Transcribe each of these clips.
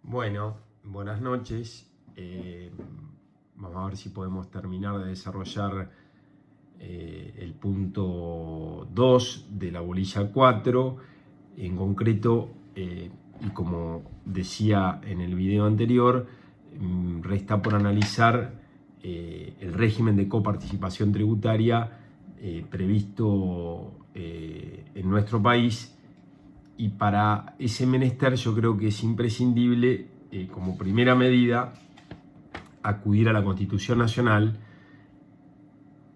Bueno, buenas noches. Vamos a ver si podemos terminar de desarrollar el punto 2 de la bolilla 4. En concreto, y como decía en el video anterior, resta por analizar el régimen de coparticipación tributaria previsto en nuestro país. Y para ese menester yo creo que es imprescindible, como primera medida, acudir a la Constitución Nacional,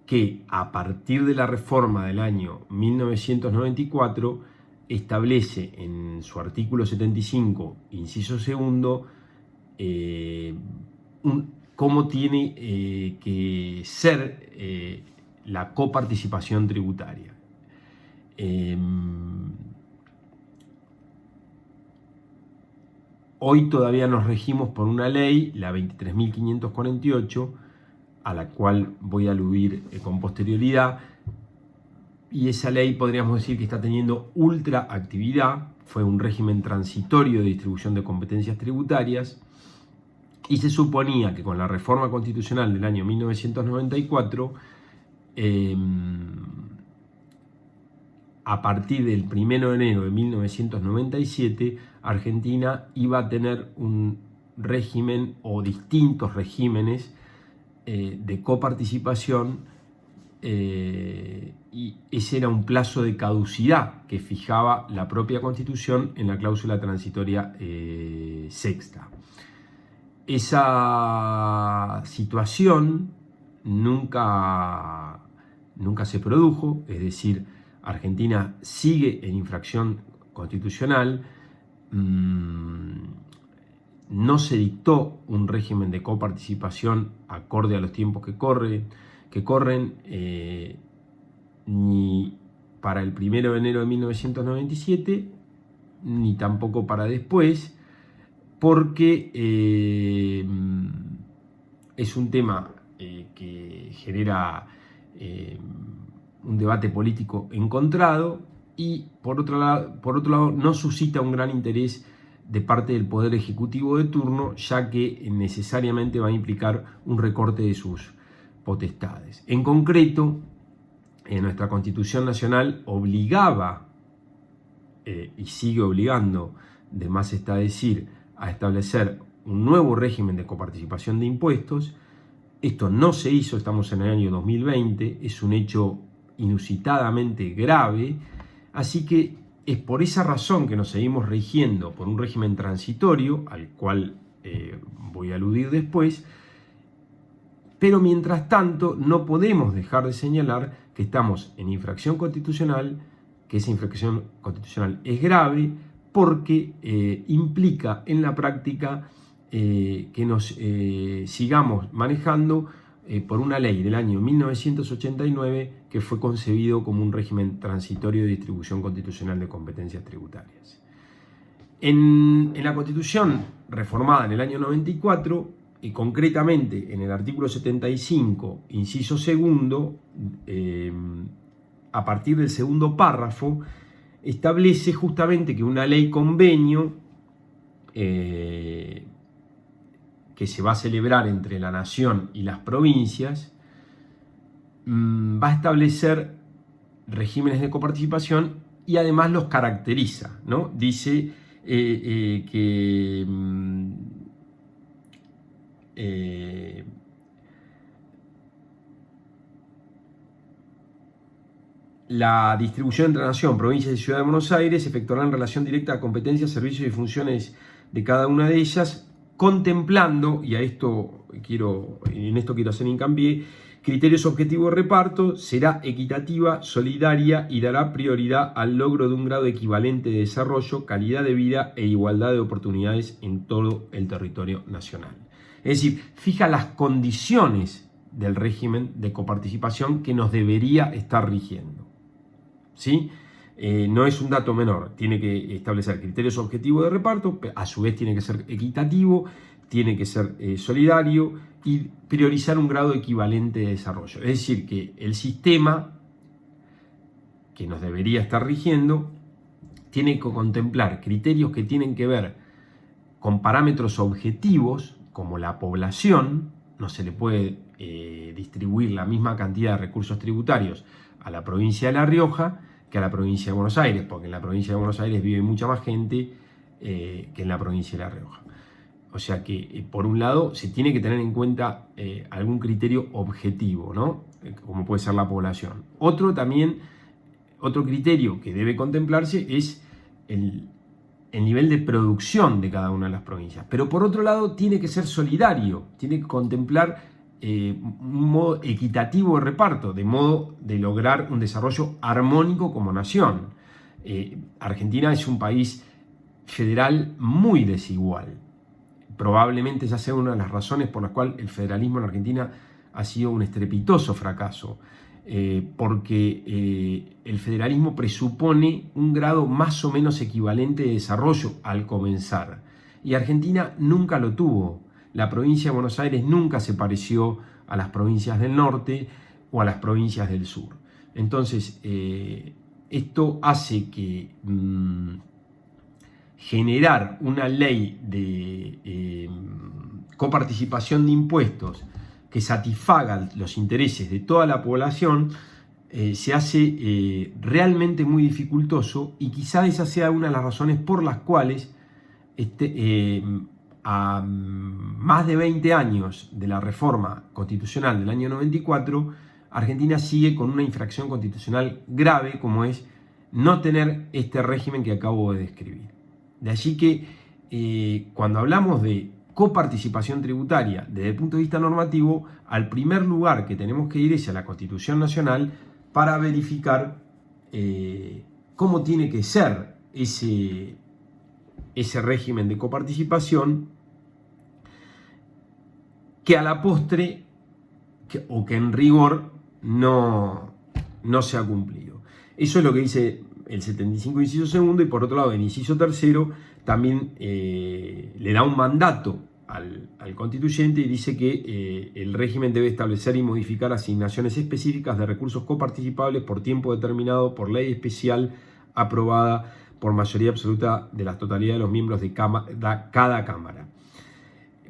que a partir de la reforma del año 1994 establece en su artículo 75, inciso segundo, cómo tiene que ser la coparticipación tributaria. Hoy todavía nos regimos por una ley, la 23.548, a la cual voy a aludir con posterioridad, y esa ley podríamos decir que está teniendo ultra actividad. Fue un régimen transitorio de distribución de competencias tributarias, y se suponía que con la reforma constitucional del año 1994, a partir del 1 de enero de 1997, Argentina iba a tener un régimen o distintos regímenes de coparticipación, y ese era un plazo de caducidad que fijaba la propia Constitución en la cláusula transitoria sexta. Esa situación nunca se produjo, es decir, Argentina sigue en infracción constitucional. No se dictó un régimen de coparticipación acorde a los tiempos que corren, ni para el 1 de enero de 1997, ni tampoco para después, porque es un tema que genera un debate político encontrado, y por otro lado no suscita un gran interés de parte del Poder Ejecutivo de turno, ya que necesariamente va a implicar un recorte de sus potestades. En concreto, nuestra Constitución Nacional obligaba, y sigue obligando, de más está decir, a establecer un nuevo régimen de coparticipación de impuestos. Esto no se hizo, estamos en el año 2020, es un hecho inusitadamente grave, así que es por esa razón que nos seguimos rigiendo por un régimen transitorio, al cual voy a aludir después, pero mientras tanto no podemos dejar de señalar que estamos en infracción constitucional, que esa infracción constitucional es grave porque implica en la práctica que nos sigamos manejando por una ley del año 1989 que fue concebido como un régimen transitorio de distribución constitucional de competencias tributarias. En la Constitución reformada en el año 94, y concretamente en el artículo 75, inciso segundo, a partir del segundo párrafo, establece justamente que una ley convenio que se va a celebrar entre la nación y las provincias va a establecer regímenes de coparticipación y además los caracteriza, ¿no? Dice que la distribución entre nación, provincias y ciudad de Buenos Aires efectuará en relación directa a competencias, servicios y funciones de cada una de ellas, contemplando, y en esto quiero hacer hincapié, criterios objetivos de reparto, será equitativa, solidaria y dará prioridad al logro de un grado equivalente de desarrollo, calidad de vida e igualdad de oportunidades en todo el territorio nacional. Es decir, fija las condiciones del régimen de coparticipación que nos debería estar rigiendo, ¿sí? No es un dato menor, tiene que establecer criterios objetivos de reparto, a su vez tiene que ser equitativo, tiene que ser solidario y priorizar un grado equivalente de desarrollo. Es decir, que el sistema que nos debería estar rigiendo tiene que contemplar criterios que tienen que ver con parámetros objetivos como la población. No se le puede distribuir la misma cantidad de recursos tributarios a la provincia de La Rioja que a la provincia de Buenos Aires, porque en la provincia de Buenos Aires vive mucha más gente que en la provincia de La Rioja. O sea que, por un lado, se tiene que tener en cuenta algún criterio objetivo, ¿no? Como puede ser la población. Otro criterio que debe contemplarse es el nivel de producción de cada una de las provincias. Pero por otro lado, tiene que ser solidario, tiene que contemplar un modo equitativo de reparto, de modo de lograr un desarrollo armónico como nación. Argentina es un país federal muy desigual. Probablemente esa sea una de las razones por las cuales el federalismo en Argentina ha sido un estrepitoso fracaso, porque el federalismo presupone un grado más o menos equivalente de desarrollo al comenzar, y Argentina nunca lo tuvo. La provincia de Buenos Aires nunca se pareció a las provincias del norte o a las provincias del sur. Entonces, esto hace que generar una ley de coparticipación de impuestos que satisfaga los intereses de toda la población se hace realmente muy dificultoso, y quizá esa sea una de las razones por las cuales a más de 20 años de la reforma constitucional del año 94, Argentina sigue con una infracción constitucional grave, como es no tener este régimen que acabo de describir. De allí que cuando hablamos de coparticipación tributaria desde el punto de vista normativo, al primer lugar que tenemos que ir es a la Constitución Nacional para verificar cómo tiene que ser ese régimen de coparticipación, que a la postre o que en rigor no se ha cumplido. Eso es lo que dice el 75 inciso segundo, y por otro lado el inciso tercero también le da un mandato al constituyente y dice que el régimen debe establecer y modificar asignaciones específicas de recursos coparticipables por tiempo determinado por ley especial aprobada por mayoría absoluta de la totalidad de los miembros de cada Cámara.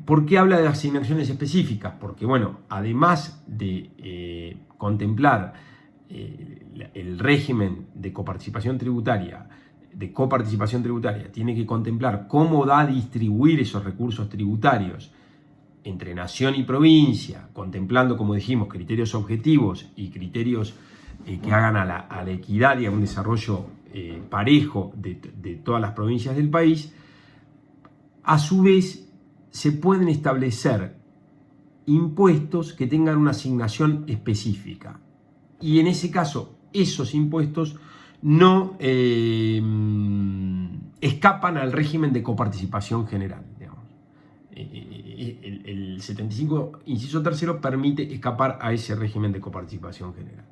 ¿Por qué habla de asignaciones específicas? Porque, bueno, además de contemplar el régimen de coparticipación tributaria, tiene que contemplar cómo da a distribuir esos recursos tributarios entre nación y provincia, contemplando, como dijimos, criterios objetivos y criterios que hagan a la equidad y a un desarrollo parejo de todas las provincias del país. A su vez, se pueden establecer impuestos que tengan una asignación específica, y en ese caso esos impuestos no escapan al régimen de coparticipación general, digamos. El 75 inciso tercero permite escapar a ese régimen de coparticipación general.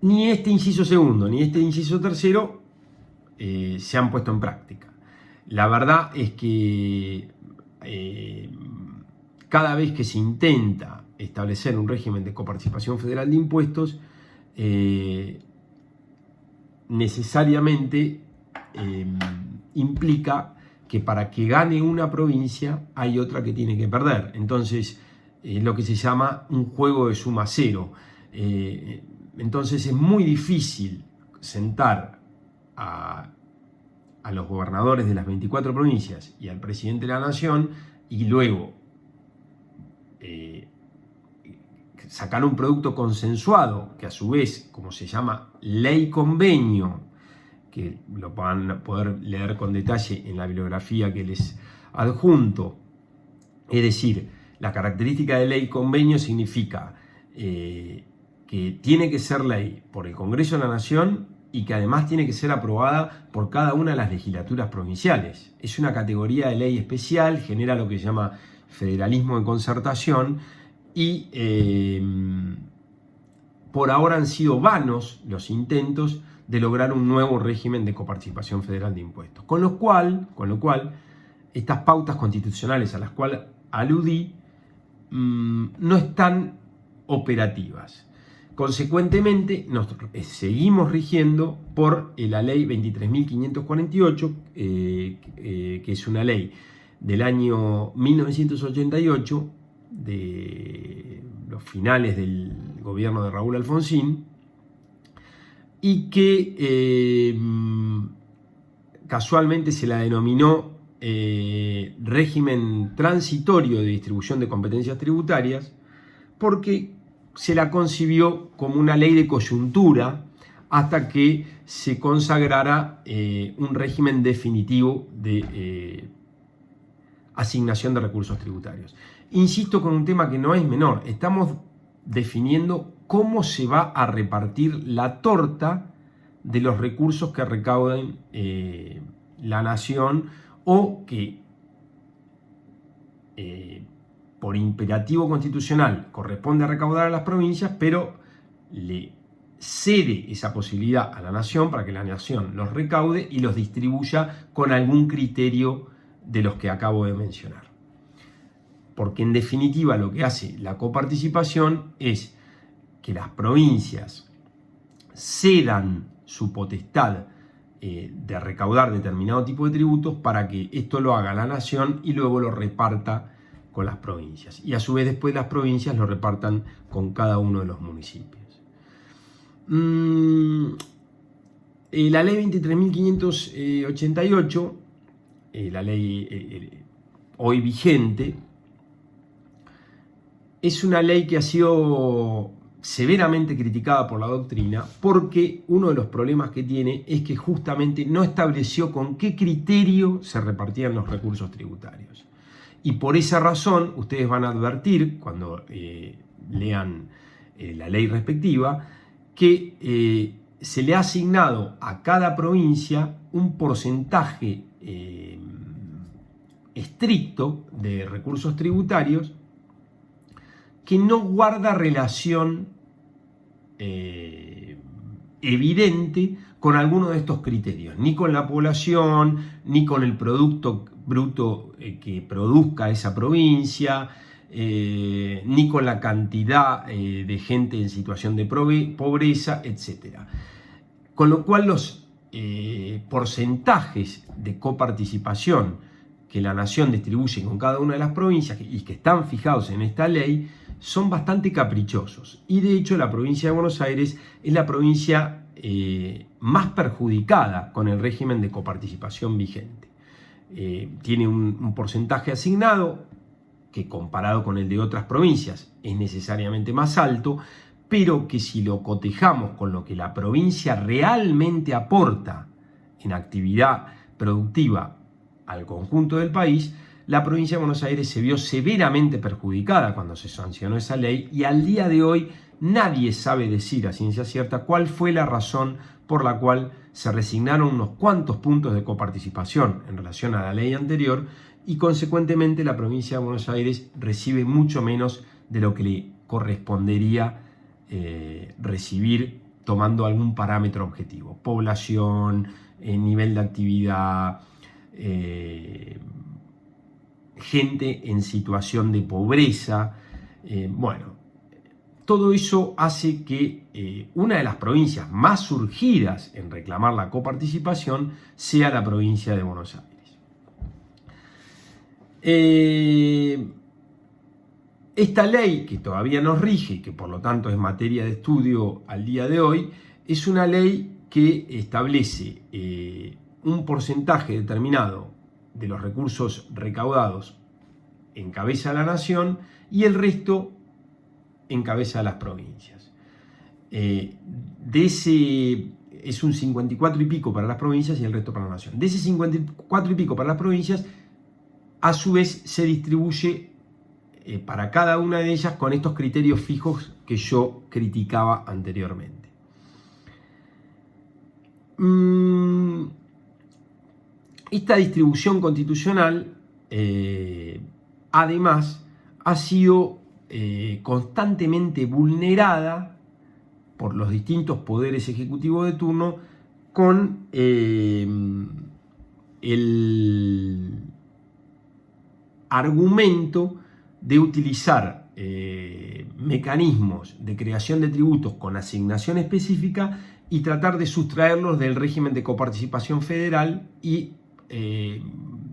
Ni este inciso segundo ni este inciso tercero se han puesto en práctica. La verdad es que cada vez que se intenta establecer un régimen de coparticipación federal de impuestos, necesariamente implica que para que gane una provincia hay otra que tiene que perder. Entonces, lo que se llama un juego de suma cero. Entonces es muy difícil sentar a los gobernadores de las 24 provincias y al presidente de la nación y luego sacar un producto consensuado, que a su vez, como se llama ley convenio, que lo van a poder leer con detalle en la bibliografía que les adjunto. Es decir, la característica de ley convenio significa que tiene que ser ley por el Congreso de la Nación y que además tiene que ser aprobada por cada una de las legislaturas provinciales. Es una categoría de ley especial, genera lo que se llama federalismo de concertación, y por ahora han sido vanos los intentos de lograr un nuevo régimen de coparticipación federal de impuestos. Con lo cual, estas pautas constitucionales a las cuales aludí no están operativas. Consecuentemente, nos seguimos rigiendo por la ley 23.548, que es una ley del año 1988, de los finales del gobierno de Raúl Alfonsín, y que casualmente se la denominó régimen transitorio de distribución de competencias tributarias, porque se la concibió como una ley de coyuntura hasta que se consagrara un régimen definitivo de asignación de recursos tributarios. Insisto con un tema que no es menor, estamos definiendo cómo se va a repartir la torta de los recursos que recauden la nación, o que por imperativo constitucional corresponde a recaudar a las provincias, pero le cede esa posibilidad a la nación para que la nación los recaude y los distribuya con algún criterio de los que acabo de mencionar. Porque en definitiva lo que hace la coparticipación es que las provincias cedan su potestad de recaudar determinado tipo de tributos para que esto lo haga la nación y luego lo reparta con las provincias. Y a su vez después las provincias lo repartan con cada uno de los municipios. La ley 23.588, la ley hoy vigente, es una ley que ha sido severamente criticada por la doctrina, porque uno de los problemas que tiene es que justamente no estableció con qué criterio se repartían los recursos tributarios. Y por esa razón ustedes van a advertir cuando lean la ley respectiva que se le ha asignado a cada provincia un porcentaje estricto de recursos tributarios que no guarda relación evidente con alguno de estos criterios, ni con la población, ni con el producto bruto que produzca esa provincia, ni con la cantidad de gente en situación de pobreza, etc. Con lo cual los porcentajes de coparticipación que la nación distribuye con cada una de las provincias y que están fijados en esta ley son bastante caprichosos. Y de hecho la provincia de Buenos Aires es la provincia más perjudicada con el régimen de coparticipación vigente. Tiene un porcentaje asignado que comparado con el de otras provincias es necesariamente más alto, pero que si lo cotejamos con lo que la provincia realmente aporta en actividad productiva al conjunto del país, la provincia de Buenos Aires se vio severamente perjudicada cuando se sancionó esa ley, y al día de hoy nadie sabe decir a ciencia cierta cuál fue la razón por la cual se resignaron unos cuantos puntos de coparticipación en relación a la ley anterior, y consecuentemente la provincia de Buenos Aires recibe mucho menos de lo que le correspondería recibir tomando algún parámetro objetivo: población, nivel de actividad, gente en situación de pobreza. Todo eso hace que una de las provincias más surgidas en reclamar la coparticipación sea la provincia de Buenos Aires. Esta ley, que todavía nos rige y que por lo tanto es materia de estudio al día de hoy, es una ley que establece un porcentaje determinado de los recursos recaudados en cabeza de la nación y el resto en cabeza de las provincias. De ese es un 54 y pico para las provincias y el resto para la nación. De ese 54 y pico para las provincias, a su vez se distribuye para cada una de ellas con estos criterios fijos que yo criticaba anteriormente. Esta distribución constitucional, además, ha sido constantemente vulnerada por los distintos poderes ejecutivos de turno con el argumento de utilizar mecanismos de creación de tributos con asignación específica y tratar de sustraerlos del régimen de coparticipación federal y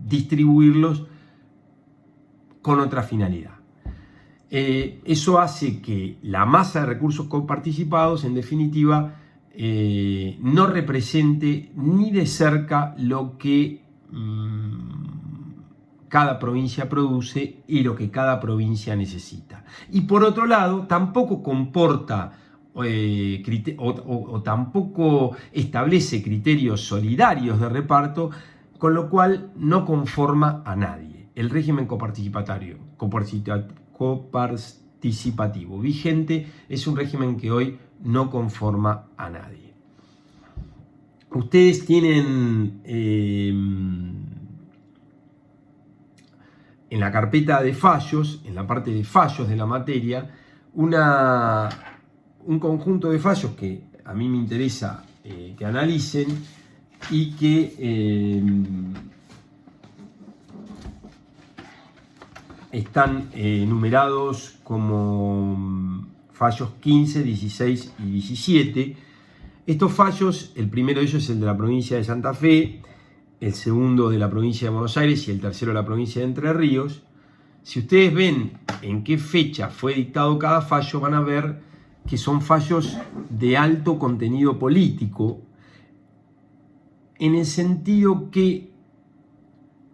distribuirlos con otra finalidad. Eso hace que la masa de recursos coparticipados, en definitiva, no represente ni de cerca lo que cada provincia produce y lo que cada provincia necesita. Y por otro lado, tampoco comporta tampoco establece criterios solidarios de reparto, con lo cual no conforma a nadie. El régimen coparticipativo vigente es un régimen que hoy no conforma a nadie. Ustedes tienen en la carpeta de fallos, en la parte de fallos de la materia, un conjunto de fallos que a mí me interesa que analicen y que están numerados como fallos 15, 16 y 17. Estos fallos, el primero de ellos es el de la provincia de Santa Fe, el segundo de la provincia de Buenos Aires y el tercero de la provincia de Entre Ríos. Si ustedes ven en qué fecha fue dictado cada fallo, van a ver que son fallos de alto contenido político, en el sentido que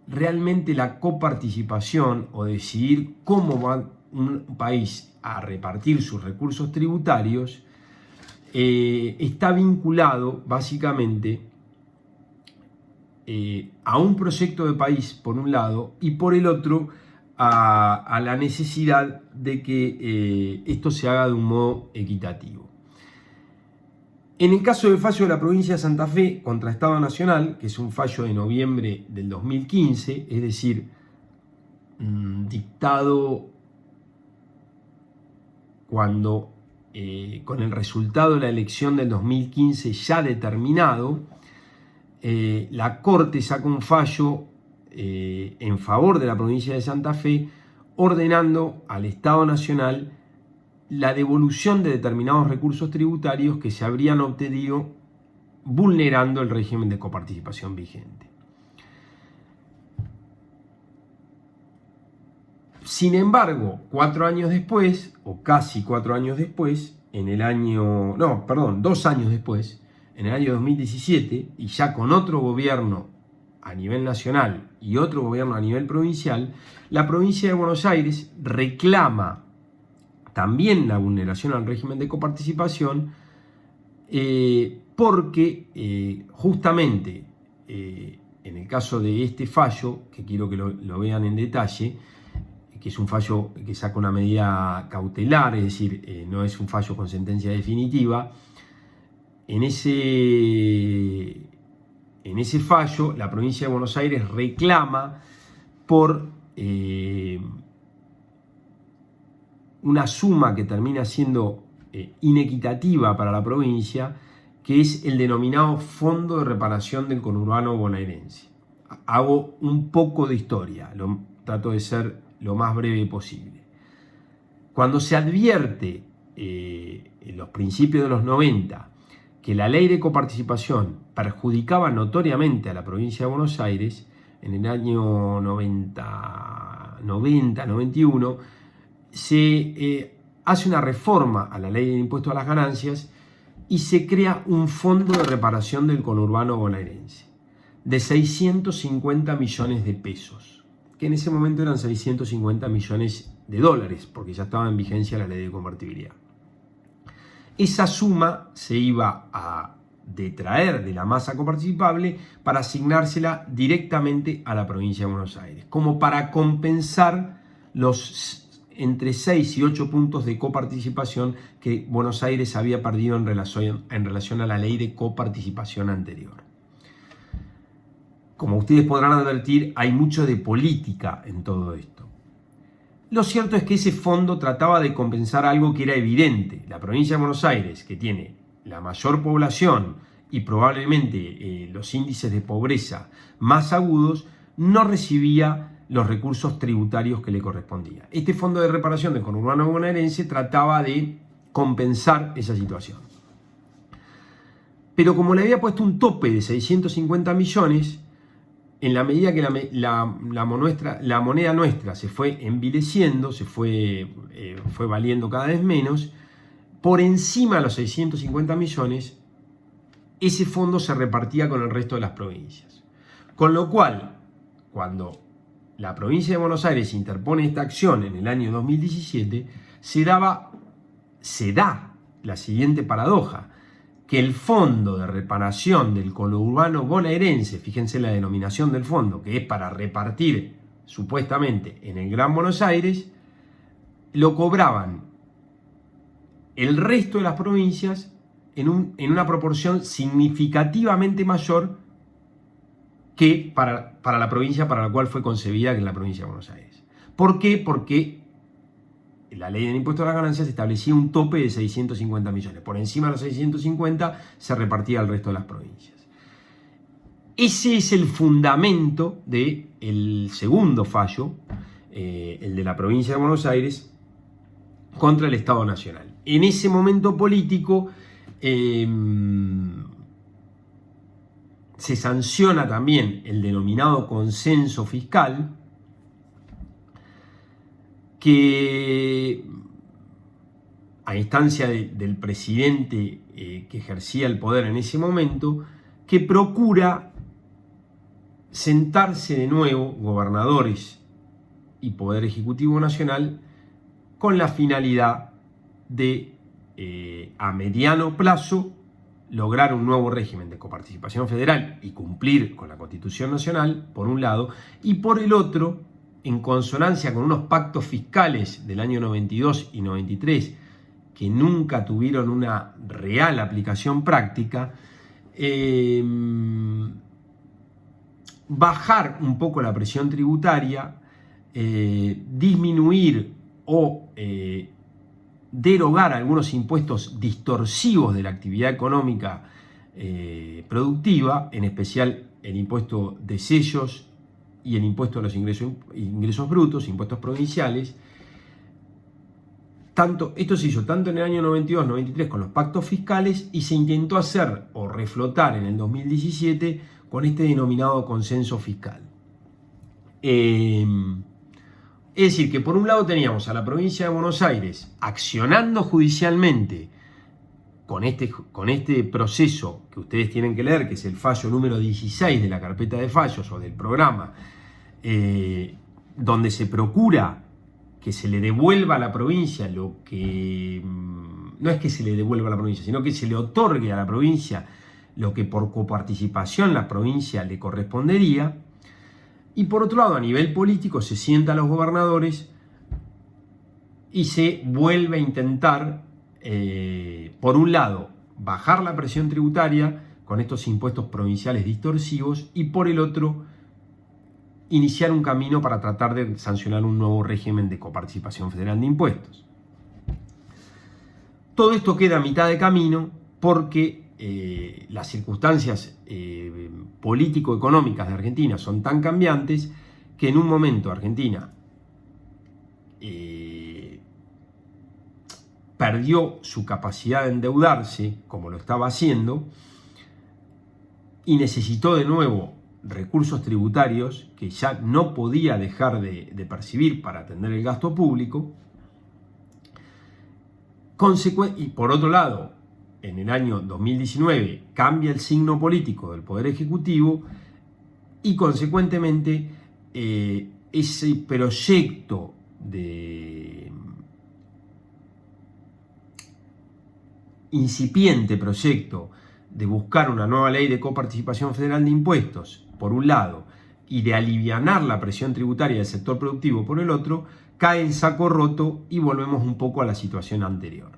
realmente la coparticipación o decidir cómo va un país a repartir sus recursos tributarios está vinculado básicamente a un proyecto de país por un lado y por el otro a la necesidad de que esto se haga de un modo equitativo. En el caso del fallo de la provincia de Santa Fe contra Estado Nacional, que es un fallo de noviembre del 2015, es decir, dictado cuando con el resultado de la elección del 2015 ya determinado, la Corte saca un fallo en favor de la provincia de Santa Fe, ordenando al Estado Nacional la devolución de determinados recursos tributarios que se habrían obtenido vulnerando el régimen de coparticipación vigente. Sin embargo, 4 años después, o casi 4 años después, 2 años después, en el año 2017, y ya con otro gobierno a nivel nacional y otro gobierno a nivel provincial, la provincia de Buenos Aires reclama también la vulneración al régimen de coparticipación porque justamente en el caso de este fallo, que quiero que lo vean en detalle, que es un fallo que saca una medida cautelar, es decir, no es un fallo con sentencia definitiva, en ese fallo la provincia de Buenos Aires reclama por una suma que termina siendo inequitativa para la provincia, que es el denominado Fondo de Reparación del Conurbano Bonaerense. Hago un poco de historia, trato de ser lo más breve posible. Cuando se advierte en los principios de los 90 que la ley de coparticipación perjudicaba notoriamente a la provincia de Buenos Aires, en el año 90-91, se hace una reforma a la ley de impuesto a las ganancias y se crea un fondo de reparación del conurbano bonaerense de 650 millones de pesos, que en ese momento eran 650 millones de dólares, porque ya estaba en vigencia la ley de convertibilidad. Esa suma se iba a detraer de la masa coparticipable para asignársela directamente a la provincia de Buenos Aires, como para compensar los entre 6 y 8 puntos de coparticipación que Buenos Aires había perdido en relación a la ley de coparticipación anterior. Como ustedes podrán advertir, hay mucho de política en todo esto. Lo cierto es que ese fondo trataba de compensar algo que era evidente. La provincia de Buenos Aires, que tiene la mayor población y probablemente los índices de pobreza más agudos, no recibía los recursos tributarios que le correspondían. Este fondo de reparación del conurbano bonaerense trataba de compensar esa situación. Pero como le había puesto un tope de 650 millones, en la medida que la moneda nuestra se fue envileciendo, fue valiendo cada vez menos, por encima de los 650 millones, ese fondo se repartía con el resto de las provincias. Con lo cual, cuando la provincia de Buenos Aires interpone esta acción en el año 2017, se da la siguiente paradoja, que el fondo de reparación del conurbano bonaerense, fíjense la denominación del fondo, que es para repartir supuestamente en el Gran Buenos Aires, lo cobraban el resto de las provincias en una proporción significativamente mayor que para la provincia para la cual fue concebida, que es la provincia de Buenos Aires. ¿Por qué? Porque la ley del impuesto a las ganancias establecía un tope de 650 millones. Por encima de los 650 se repartía al resto de las provincias. Ese es el fundamento del segundo fallo, el de la provincia de Buenos Aires, contra el Estado Nacional. En ese momento político se sanciona también el denominado consenso fiscal, que a instancia del presidente que ejercía el poder en ese momento, que procura sentarse de nuevo gobernadores y Poder Ejecutivo Nacional con la finalidad de, a mediano plazo, lograr un nuevo régimen de coparticipación federal y cumplir con la Constitución Nacional, por un lado, y por el otro, en consonancia con unos pactos fiscales del año 92 y 93 que nunca tuvieron una real aplicación práctica, bajar un poco la presión tributaria, disminuir o derogar algunos impuestos distorsivos de la actividad económica productiva, en especial el impuesto de sellos y el impuesto a los ingresos brutos, impuestos provinciales. Esto se hizo tanto en el año 92-93 con los pactos fiscales y se intentó hacer o reflotar en el 2017 con este denominado consenso fiscal. Es decir, que por un lado teníamos a la provincia de Buenos Aires accionando judicialmente con este proceso que ustedes tienen que leer, que es el fallo número 16 de la carpeta de fallos o del programa, donde se procura que se le devuelva a la provincia lo que... No es que se le devuelva a la provincia, sino que se le otorgue a la provincia lo que por coparticipación la provincia le correspondería. Y por otro lado, a nivel político, se sientan los gobernadores y se vuelve a intentar, por un lado, bajar la presión tributaria con estos impuestos provinciales distorsivos y por el otro, iniciar un camino para tratar de sancionar un nuevo régimen de coparticipación federal de impuestos. Todo esto queda a mitad de camino porque las circunstancias político-económicas de Argentina son tan cambiantes que en un momento Argentina perdió su capacidad de endeudarse, como lo estaba haciendo, y necesitó de nuevo recursos tributarios que ya no podía dejar de percibir para atender el gasto público. Y por otro lado, en el año 2019 cambia el signo político del Poder Ejecutivo y consecuentemente ese proyecto incipiente proyecto de buscar una nueva ley de coparticipación federal de impuestos, por un lado, y de alivianar la presión tributaria del sector productivo, por el otro, cae en saco roto y volvemos un poco a la situación anterior.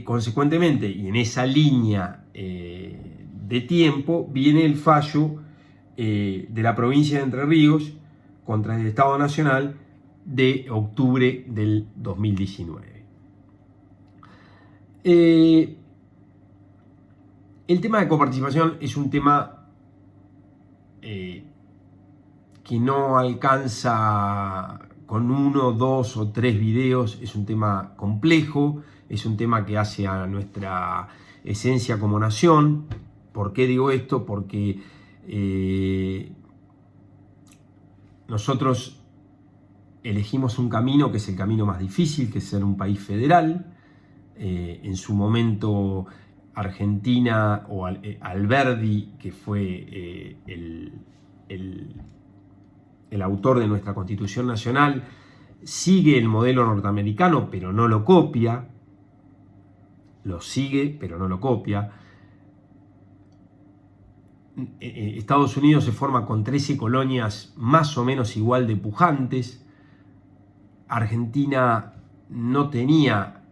Consecuentemente, y en esa línea de tiempo, viene el fallo de la provincia de Entre Ríos contra el Estado Nacional de octubre del 2019. El tema de coparticipación es un tema que no alcanza con 1, 2 o 3 videos. Es un tema complejo, es un tema que hace a nuestra esencia como nación. ¿Por qué digo esto? Porque nosotros elegimos un camino que es el camino más difícil, que es ser un país federal. En su momento Argentina, o Alberdi, que fue el autor de nuestra Constitución Nacional, sigue el modelo norteamericano, pero no lo copia. Lo sigue, pero no lo copia. Estados Unidos se forma con 13 colonias más o menos igual de pujantes. Argentina no tenía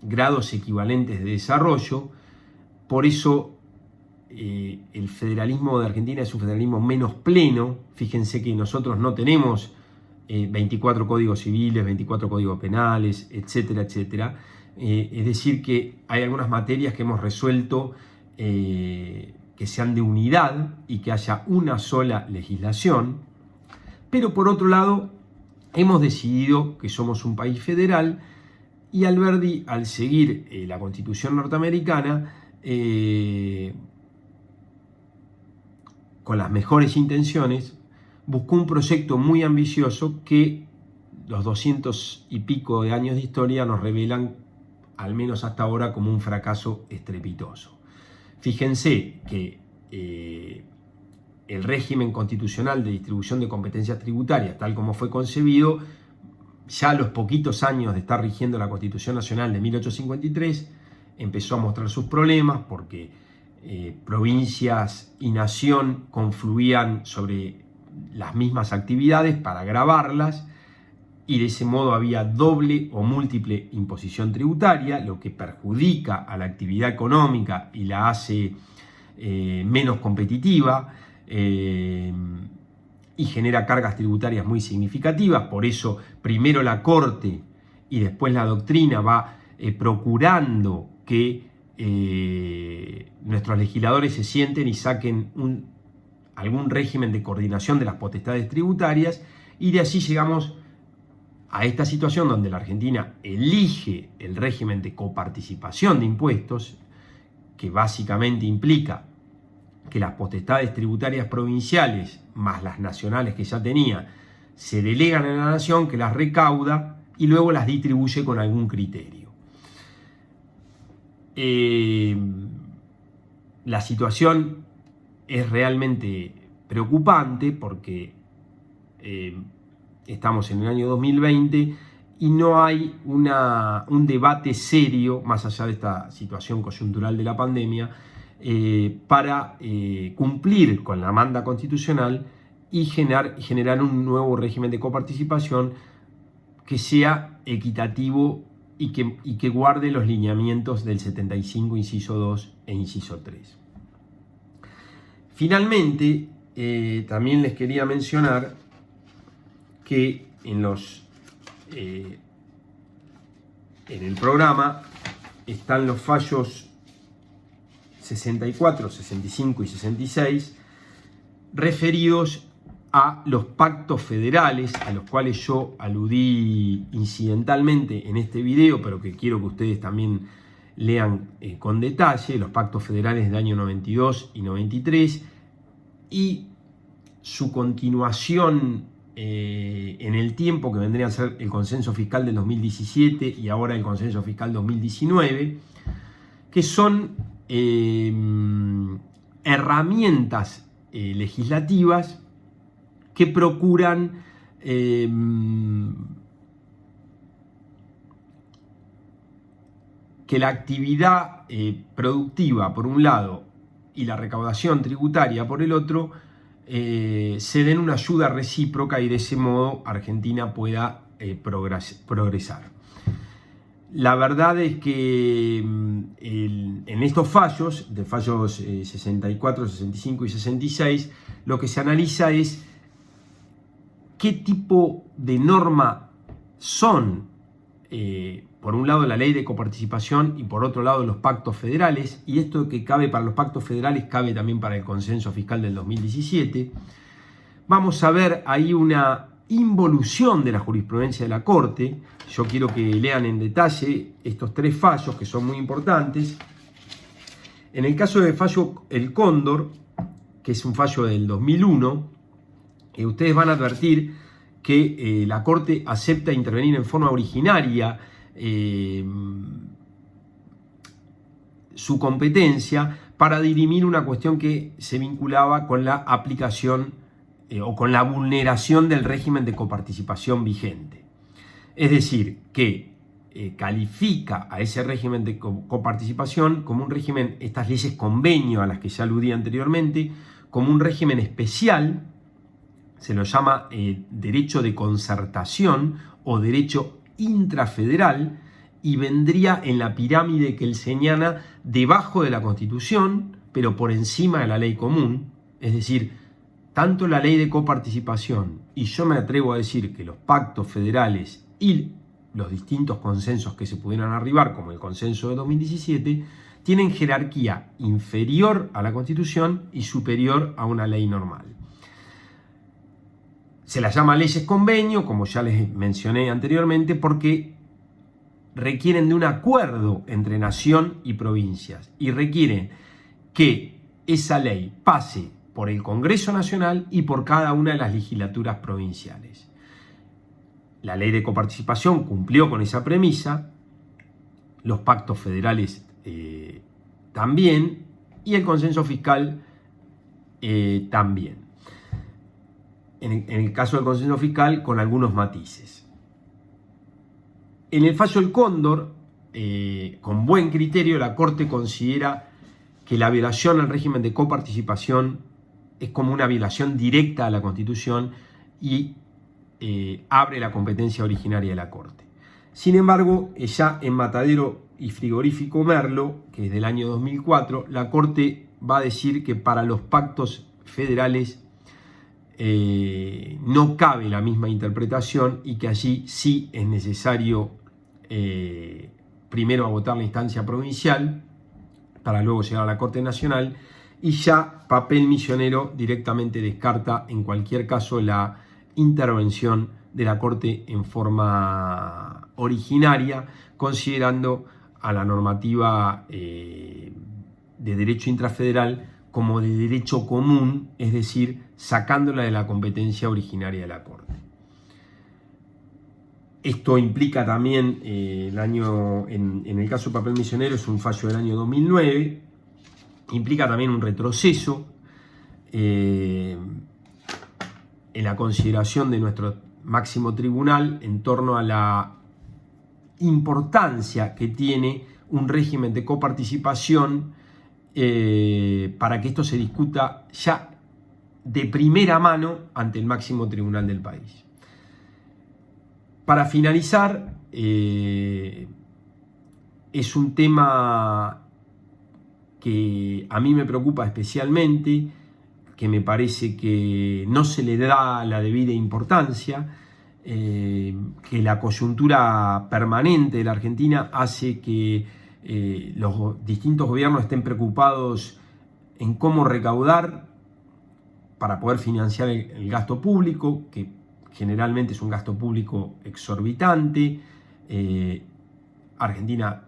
grados equivalentes de desarrollo. Por eso el federalismo de Argentina es un federalismo menos pleno. Fíjense que nosotros no tenemos 24 códigos civiles, 24 códigos penales, etcétera, etcétera. Es decir, que hay algunas materias que hemos resuelto que sean de unidad y que haya una sola legislación. Pero por otro lado, hemos decidido que somos un país federal, y Alberdi, al seguir la Constitución norteamericana, con las mejores intenciones, buscó un proyecto muy ambicioso que los 200 y pico de años de historia nos revelan, al menos hasta ahora, como un fracaso estrepitoso. Fíjense que el régimen constitucional de distribución de competencias tributarias, tal como fue concebido, ya a los poquitos años de estar rigiendo la Constitución Nacional de 1853, empezó a mostrar sus problemas, porque provincias y nación confluían sobre las mismas actividades para gravarlas, y de ese modo había doble o múltiple imposición tributaria, lo que perjudica a la actividad económica y la hace menos competitiva, y genera cargas tributarias muy significativas. Por eso primero la Corte y después la doctrina va procurando que nuestros legisladores se sienten y saquen algún régimen de coordinación de las potestades tributarias, y de allí llegamos a esta situación donde la Argentina elige el régimen de coparticipación de impuestos, que básicamente implica que las potestades tributarias provinciales, más las nacionales que ya tenía, se delegan en la nación, que las recauda y luego las distribuye con algún criterio. La situación es realmente preocupante, porque estamos en el año 2020 y no hay un debate serio, más allá de esta situación coyuntural de la pandemia, para cumplir con la manda constitucional y generar un nuevo régimen de coparticipación que sea equitativo y que guarde los lineamientos del 75, inciso 2 e inciso 3. Finalmente, también les quería mencionar que en el programa están los fallos 64, 65 y 66 referidos a los pactos federales, a los cuales yo aludí incidentalmente en este video, pero que quiero que ustedes también lean con detalle: los pactos federales del año 92 y 93 y su continuación en el tiempo, que vendría a ser el consenso fiscal del 2017 y ahora el consenso fiscal 2019, que son herramientas legislativas que procuran que la actividad productiva por un lado y la recaudación tributaria por el otro se den una ayuda recíproca, y de ese modo Argentina pueda progresar. La verdad es que en estos fallos, de fallos 64, 65 y 66, lo que se analiza es qué tipo de norma son, por un lado, la ley de coparticipación y por otro lado los pactos federales, y esto que cabe para los pactos federales cabe también para el consenso fiscal del 2017, vamos a ver ahí una involución de la jurisprudencia de la Corte. Yo quiero que lean en detalle estos 3 fallos que son muy importantes. En el caso del fallo El Cóndor, que es un fallo del 2001, ustedes van a advertir que la Corte acepta intervenir en forma originaria su competencia para dirimir una cuestión que se vinculaba con la aplicación o con la vulneración del régimen de coparticipación vigente. Es decir, que califica a ese régimen de coparticipación como un régimen, estas leyes convenio a las que ya aludí anteriormente, como un régimen especial. Se lo llama derecho de concertación o derecho intrafederal, y vendría en la pirámide que él señala debajo de la Constitución, pero por encima de la ley común. Es decir, tanto la ley de coparticipación, y yo me atrevo a decir que los pactos federales y los distintos consensos que se pudieran arribar, como el consenso de 2017, tienen jerarquía inferior a la Constitución y superior a una ley normal. Se las llama leyes convenio, como ya les mencioné anteriormente, porque requieren de un acuerdo entre nación y provincias y requieren que esa ley pase por el Congreso Nacional y por cada una de las legislaturas provinciales. La ley de coparticipación cumplió con esa premisa, los pactos federales también, y el consenso fiscal también. En el caso del consenso fiscal, con algunos matices. En el fallo El Cóndor, con buen criterio, la Corte considera que la violación al régimen de coparticipación es como una violación directa a la Constitución y abre la competencia originaria de la Corte. Sin embargo, ya en Matadero y Frigorífico Merlo, que es del año 2004, la Corte va a decir que para los pactos federales no cabe la misma interpretación y que allí sí es necesario primero agotar la instancia provincial para luego llegar a la Corte Nacional, y ya Papel Misionero directamente descarta en cualquier caso la intervención de la Corte en forma originaria, considerando a la normativa de derecho intrafederal como de derecho común, es decir, sacándola de la competencia originaria de la Corte. Esto implica también, en el caso de Papel Misionero, es un fallo del año 2009, implica también un retroceso en la consideración de nuestro máximo tribunal en torno a la importancia que tiene un régimen de coparticipación para que esto se discuta ya de primera mano ante el máximo tribunal del país. Para finalizar, es un tema que a mí me preocupa especialmente, que me parece que no se le da la debida importancia, que la coyuntura permanente de la Argentina hace que los distintos gobiernos estén preocupados en cómo recaudar para poder financiar el gasto público, que generalmente es un gasto público exorbitante. Argentina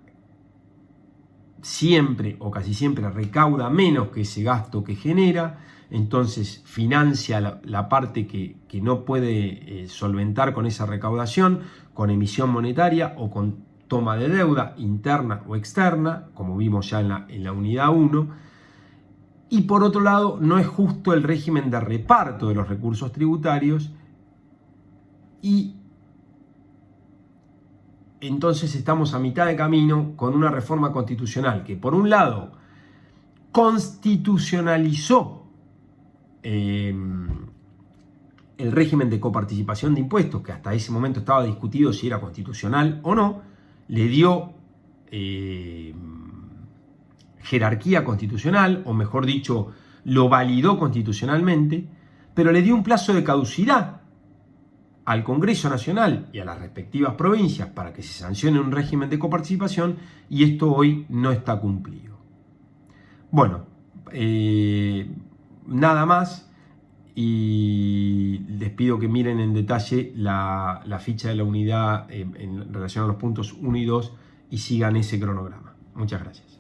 siempre o casi siempre recauda menos que ese gasto que genera, entonces financia la parte que no puede solventar con esa recaudación, con emisión monetaria o con toma de deuda interna o externa, como vimos ya en la unidad 1. Y por otro lado, no es justo el régimen de reparto de los recursos tributarios, y entonces estamos a mitad de camino con una reforma constitucional que, por un lado, constitucionalizó el régimen de coparticipación de impuestos, que hasta ese momento estaba discutido si era constitucional o no, le dio jerarquía constitucional, o mejor dicho, lo validó constitucionalmente, pero le dio un plazo de caducidad al Congreso Nacional y a las respectivas provincias para que se sancione un régimen de coparticipación, y esto hoy no está cumplido. Bueno, nada más, y les pido que miren en detalle la ficha de la unidad en relación a los puntos 1 y 2 y sigan ese cronograma. Muchas gracias.